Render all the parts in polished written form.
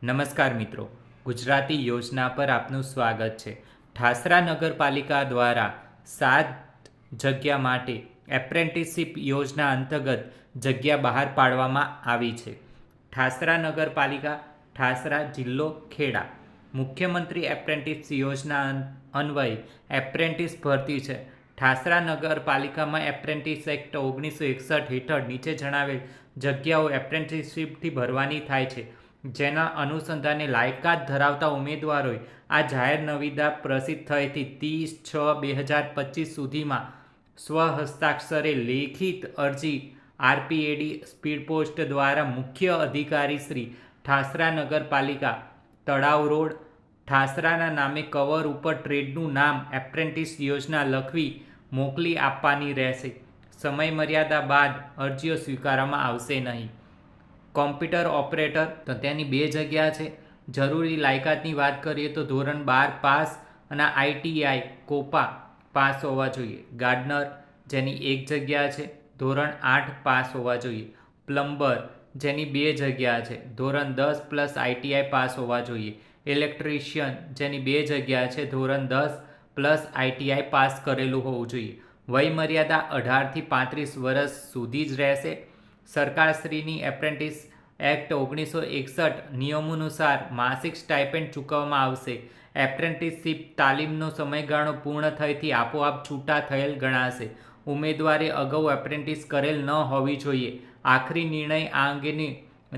નમસ્કાર મિત્રો, ગુજરાતી યોજના પર આપનું સ્વાગત છે. ઠાસરા નગરપાલિકા દ્વારા 7 જગ્યા માટે એપ્રેન્ટિસશીપ યોજના અંતર્ગત જગ્યા બહાર પાડવામાં આવી છે. ઠાસરા નગરપાલિકા, ઠાસરા, જિલ્લો ખેડા. મુખ્યમંત્રી એપ્રેન્ટિસ યોજના અન્વયે એપ્રેન્ટિસ ભરતી છે. ઠાસરા નગરપાલિકામાં એપ્રેન્ટિસ એક્ટ 1961 હેઠળ નીચે જણાવેલ જગ્યાઓ એપ્રેન્ટિસશીપથી ભરવાની થાય છે. જેના અનુસંધાને લાયકાત ધરાવતા ઉમેદવારોએ આ જાહેર નિવિદા પ્રસિદ્ધ થયેથી 30/6/2025 સુધીમાં સ્વહસ્તાક્ષરે લેખિત અરજી આરપીએડી સ્પીડ પોસ્ટ દ્વારા મુખ્ય અધિકારી શ્રી, ઠાસરા નગરપાલિકા, તળાવ રોડ, ઠાસરાના નામે કવર ઉપર ટ્રેડનું નામ એપ્રેન્ટિસ યોજના લખવી મોકલી આપવાની રહેશે. સમય મર્યાદા બાદ અરજીઓ સ્વીકારવામાં આવશે નહીં. કોમ્પ્યુટર ઓપરેટર, તો તેની 2 જગ્યા છે. જરૂરી લાયકાતની વાત કરીએ તો ધોરણ 12 પાસ અને આઈટીઆઈ કોપા પાસ હોવા જોઈએ. ગાર્ડનર, જેની 1 જગ્યા છે, ધોરણ 8 પાસ હોવા જોઈએ. પ્લમ્બર, જેની 2 જગ્યા છે, ધોરણ 10 પ્લસ આઈટીઆઈ પાસ હોવા જોઈએ. ઇલેક્ટ્રિશિયન, જેની 2 જગ્યા છે, ધોરણ 10 પ્લસ આઈટીઆઈ પાસ કરેલું હોવું જોઈએ. વય મર્યાદા 18થી 35 વર્ષ સુધી જ રહેશે. સરકારશ્રીની એપ્રેન્ટિસ એક્ટ 1961 નિયમોનુસાર માસિક સ્ટાઇપેન્ડ ચૂકવવામાં આવશે. એપ્રેન્ટિસશીપ તાલીમનો સમયગાળો પૂર્ણ થયેથી આપોઆપ છૂટા થયેલ ગણાશે. ઉમેદવારે અગાઉ એપ્રેન્ટિસ કરેલ ન હોવી જોઈએ. આખરી નિર્ણય આ અંગેની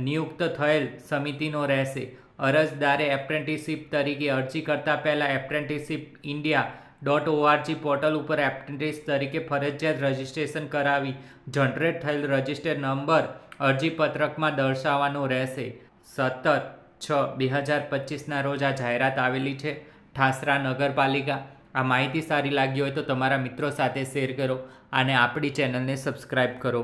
નિયુક્ત થયેલ સમિતિનો રહેશે. અરજદારે એપ્રેન્ટિસશીપ તરીકે અરજી કરતા પહેલાં apprenticeshipindia.org પોર્ટલ ઉપર એપ્રેન્ટિસ તરીકે ફરજિયાત રજિસ્ટ્રેશન કરાવી જનરેટ થયેલ રજિસ્ટર નંબર અરજીપત્રકમાં દર્શાવવાનો રહેશે. 17/6/2025 રોજ આ જાહેરાત આવેલી છે. ઠાસરા નગરપાલિકા. આ માહિતી સારી લાગી હોય તો તમારા મિત્રો સાથે શેર કરો અને આપણી ચેનલને સબસ્ક્રાઈબ કરો.